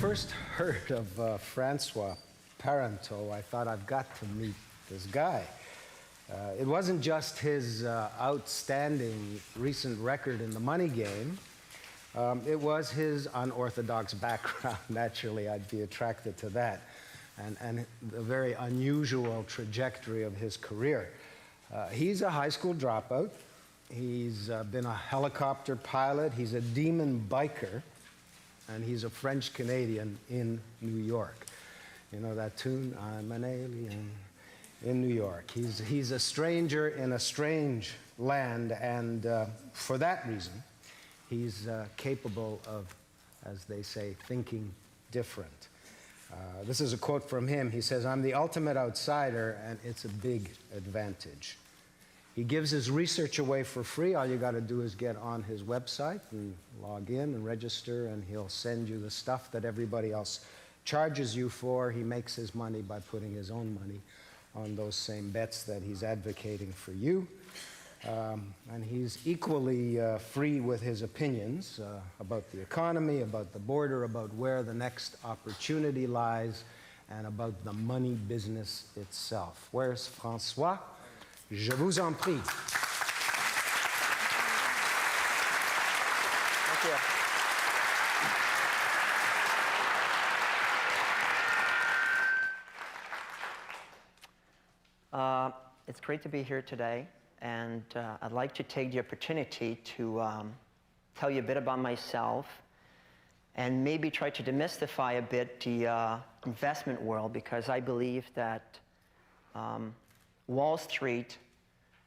first heard of Francois Parenteau, I thought, I've got to meet this guy. It wasn't just his outstanding recent record in the money game. It was his unorthodox background. Naturally, I'd be attracted to that. And the very unusual trajectory of his career. He's a high school dropout. He's been a helicopter pilot. He's a demon biker. And he's a French-Canadian in New York. You know that tune, I'm an alien in New York. He's a stranger in a strange land, and for that reason, he's capable of, as they say, thinking different. This is a quote from him. He says, "I'm the ultimate outsider, and it's a big advantage." He gives his research away for free. All you got to do is get on his website and log in and register, and he'll send you the stuff that everybody else charges you for. He makes his money by putting his own money on those same bets that he's advocating for you. And he's equally free with his opinions about the economy, about the border, about where the next opportunity lies, and about the money business itself. Where's Francois? Je vous en prie. Thank you. It's great to be here today, and I'd like to take the opportunity to tell you a bit about myself and maybe try to demystify a bit the investment world, because I believe that Wall Street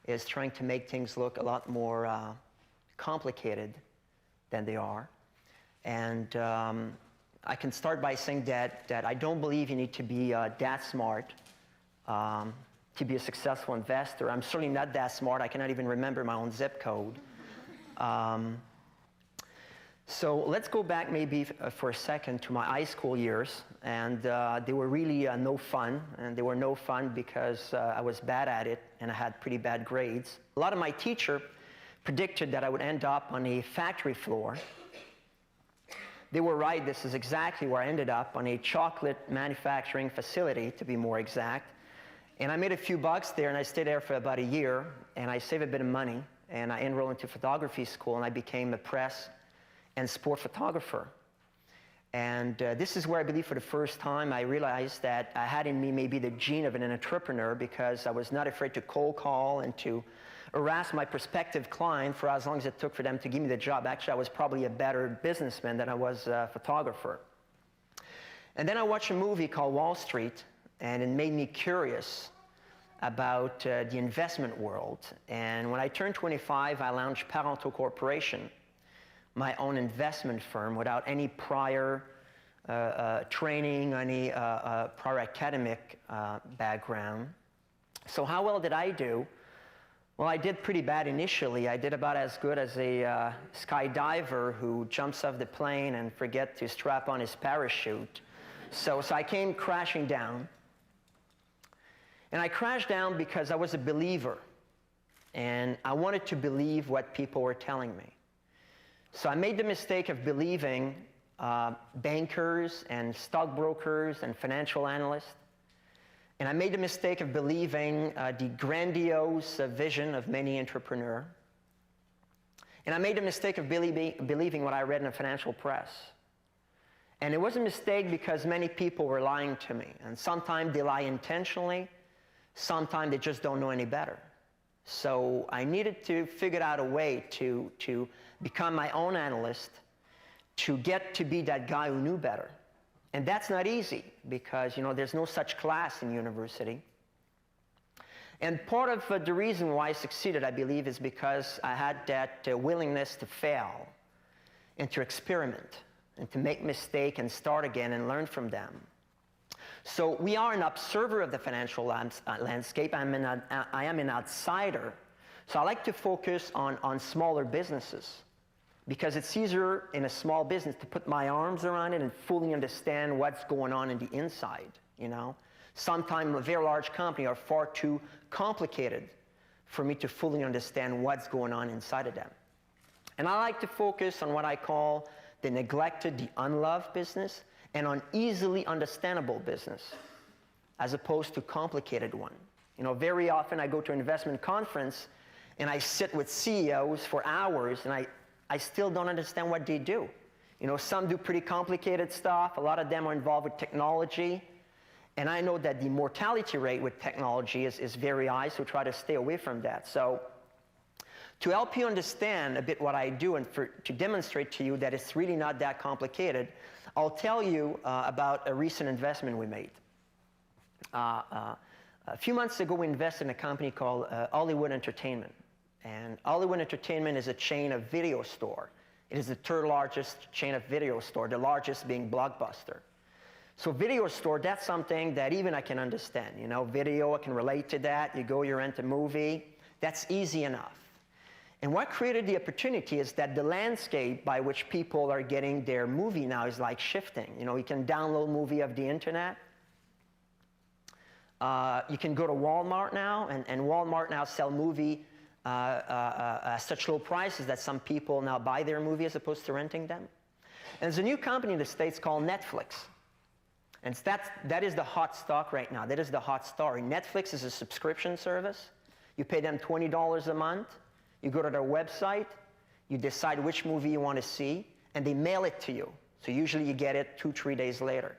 is trying to make things look a lot more complicated than they are. And I can start by saying that I don't believe you need to be that smart to be a successful investor. I'm certainly not that smart. I cannot even remember my own zip code. So let's go back maybe for a second to my high school years, and they were really no fun, and they were no fun because I was bad at it and I had pretty bad grades. A lot of my teacher predicted that I would end up on a factory floor. They were right. This is exactly where I ended up, on a chocolate manufacturing facility, to be more exact. And I made a few bucks there, and I stayed there for about a year, and I saved a bit of money, and I enrolled into photography school, and I became a press and sport photographer. And this is where I believe for the first time I realized that I had in me maybe the gene of an entrepreneur, because I was not afraid to cold call and to harass my prospective client for as long as it took for them to give me the job. Actually, I was probably a better businessman than I was a photographer. And then I watched a movie called Wall Street, and it made me curious about the investment world. And when I turned 25, I launched Parenteau Corporation, my own investment firm, without any prior training, any prior academic background. So how well did I do? Well, I did pretty bad initially. I did about as good as a skydiver who jumps off the plane and forgets to strap on his parachute. So I came crashing down. And I crashed down because I was a believer, and I wanted to believe what people were telling me. So I made the mistake of believing bankers and stockbrokers and financial analysts. And I made the mistake of believing the grandiose vision of many entrepreneurs. And I made the mistake of believing what I read in the financial press. And it was a mistake because many people were lying to me. And sometimes they lie intentionally. Sometimes they just don't know any better. So I needed to figure out a way to become my own analyst, to get to be that guy who knew better. And that's not easy because, you know, there's no such class in university. And part of the reason why I succeeded, I believe, is because I had that willingness to fail and to experiment and to make mistakes and start again and learn from them. So we are an observer of the financial landscape. I am an outsider. So I like to focus on smaller businesses because it's easier in a small business to put my arms around it and fully understand what's going on in the inside, you know. Sometimes a very large company are far too complicated for me to fully understand what's going on inside of them. And I like to focus on what I call the neglected, the unloved business, and on easily understandable business as opposed to complicated one. You know, very often I go to an investment conference and I sit with CEOs for hours and I still don't understand what they do. You know, some do pretty complicated stuff. A lot of them are involved with technology. And I know that the mortality rate with technology is very high, so try to stay away from that. So to help you understand a bit what I do and to demonstrate to you that it's really not that complicated, I'll tell you about a recent investment we made. A few months ago, we invested in a company called Hollywood Entertainment. And Hollywood Entertainment is a chain of video store. It is the third largest chain of video store, the largest being Blockbuster. So video store, that's something that even I can understand. You know, video, I can relate to that. You go, you rent a movie. That's easy enough. And what created the opportunity is that the landscape by which people are getting their movie now is like shifting. You know, you can download movie off the internet. You can go to Walmart now, and Walmart now sell movie at such low prices that some people now buy their movie as opposed to renting them. And there's a new company in the States called Netflix. And that is the hot stock right now. That is the hot story. Netflix is a subscription service. You pay them $20 a month. You go to their website. You decide which movie you want to see, and they mail it to you. So usually you get it 2-3 days later.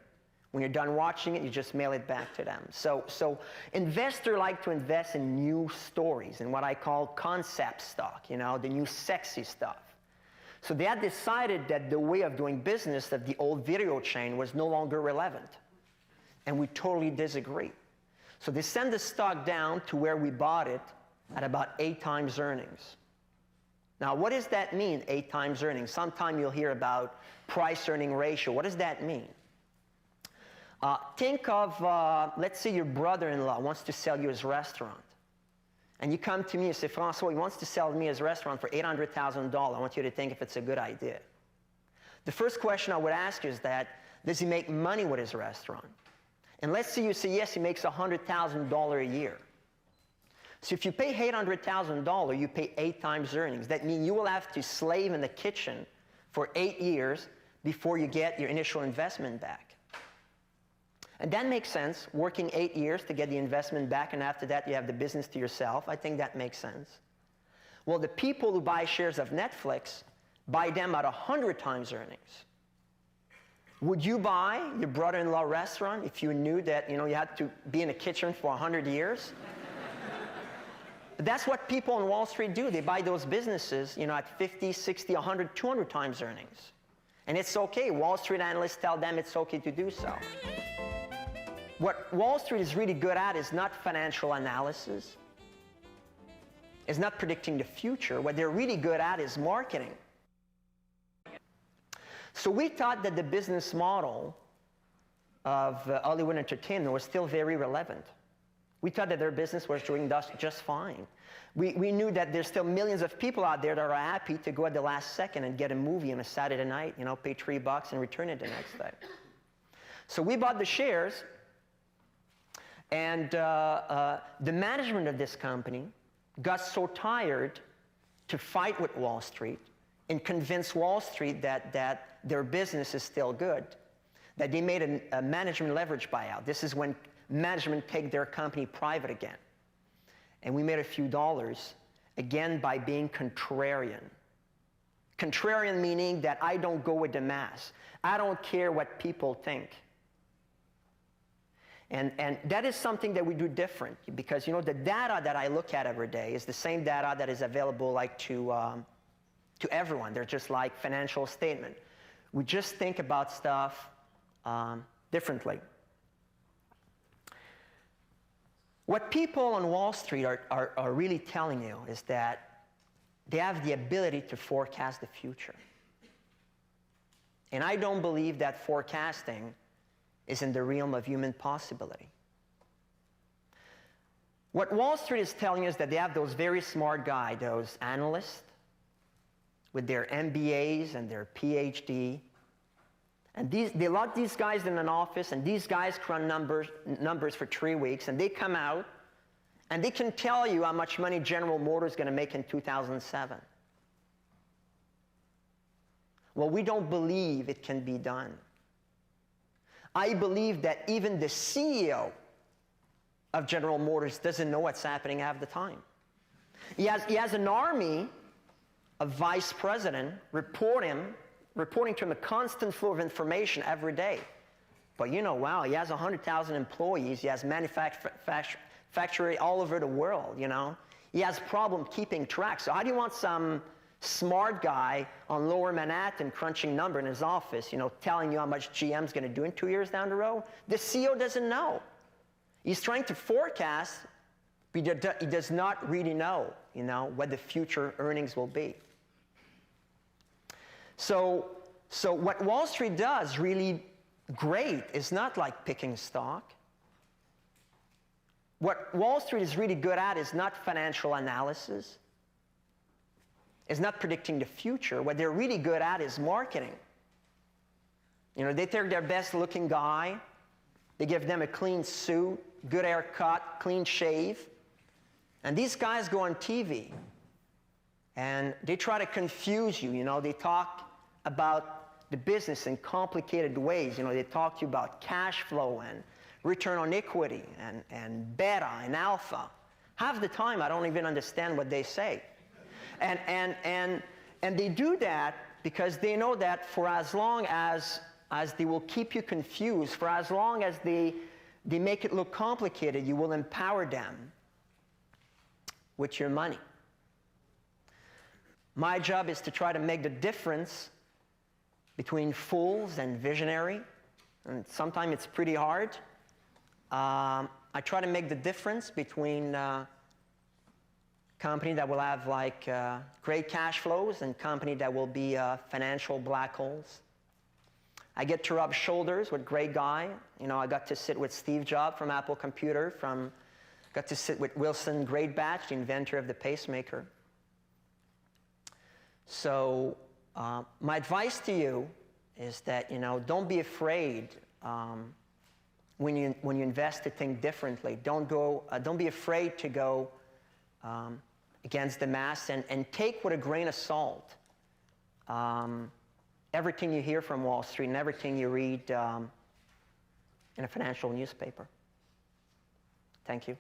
When you're done watching it, you just mail it back to them. So investors like to invest in new stories, in what I call concept stock, you know, the new sexy stuff. So they had decided that the way of doing business of the old video chain was no longer relevant. And we totally disagree. So they sent the stock down to where we bought it at about 8 times earnings. Now, what does that mean, 8 times earnings? Sometime you'll hear about price-earning ratio. What does that mean? Think of, let's say your brother-in-law wants to sell you his restaurant. And you come to me and say, Francois, he wants to sell me his restaurant for $800,000. I want you to think if it's a good idea. The first question I would ask is that, does he make money with his restaurant? And let's say you say, yes, he makes $100,000 a year. So if you pay $800,000, you pay 8 times earnings. That means you will have to slave in the kitchen for 8 years before you get your initial investment back. And that makes sense, working 8 years to get the investment back, and after that you have the business to yourself. I think that makes sense. Well, the people who buy shares of Netflix buy them at 100 times earnings. Would you buy your brother-in-law restaurant if you knew that, you know, you had to be in a kitchen for 100 years? That's what people on Wall Street do. They buy those businesses, you know, at 50, 60, 100, 200 times earnings. And it's okay. Wall Street analysts tell them it's okay to do so. What Wall Street is really good at is not financial analysis. It's not predicting the future. What they're really good at is marketing. So we thought that the business model of Hollywood Entertainment was still very relevant. We thought that their business was doing just fine. We knew that there's still millions of people out there that are happy to go at the last second and get a movie on a Saturday night, you know, pay $3 and return it the next day. So we bought the shares. And the management of this company got so tired to fight with Wall Street and convince Wall Street that their business is still good, that they made a management leverage buyout. This is when management take their company private again. And we made a few dollars, again, by being contrarian. Contrarian meaning that I don't go with the mass. I don't care what people think. And that is something that we do different, because, you know, the data that I look at every day is the same data that is available like to everyone. They're just like financial statement. We just think about stuff differently. What people on Wall Street are really telling you is that they have the ability to forecast the future. And I don't believe that forecasting is in the realm of human possibility. What Wall Street is telling us is that they have those very smart guys, those analysts, with their MBAs and their PhD. And they lock these guys in an office, and these guys run numbers for 3 weeks, and they come out, and they can tell you how much money General Motors is going to make in 2007. Well, we don't believe it can be done. I believe that even the CEO of General Motors doesn't know what's happening half the time. He has an army of vice president reporting to him a constant flow of information every day. But you know, wow, he has 100,000 employees. He has manufacturers all over the world, you know. He has problem keeping track. So how do you want some smart guy on Lower Manhattan crunching number in his office, you know, telling you how much GM's going to do in 2 years down the road? The CEO doesn't know. He's trying to forecast, but he does not really know, you know, what the future earnings will be. So what Wall Street does really great is not like picking stock. What Wall Street is really good at is not financial analysis. It's not predicting the future. What they're really good at is marketing. You know, they take their best looking guy, they give them a clean suit, good haircut, clean shave, and these guys go on TV and they try to confuse you. You know, they talk about the business in complicated ways. You know, they talk to you about cash flow and return on equity and beta and alpha. Half the time I don't even understand what they say. And they do that because they know that for as long as they will keep you confused, for as long as they make it look complicated, you will empower them with your money. My job is to try to make the difference between fools and visionary, and sometimes it's pretty hard. I try to make the difference between company that will have like great cash flows and company that will be financial black holes. I get to rub shoulders with great guy. You know, I got to sit with Steve Jobs from Apple Computer, got to sit with Wilson Greatbatch, the inventor of the pacemaker. So my advice to you is that, you know, don't be afraid when you invest to think differently. Don't be afraid to go against the mass and take with a grain of salt everything you hear from Wall Street and everything you read in a financial newspaper. Thank you.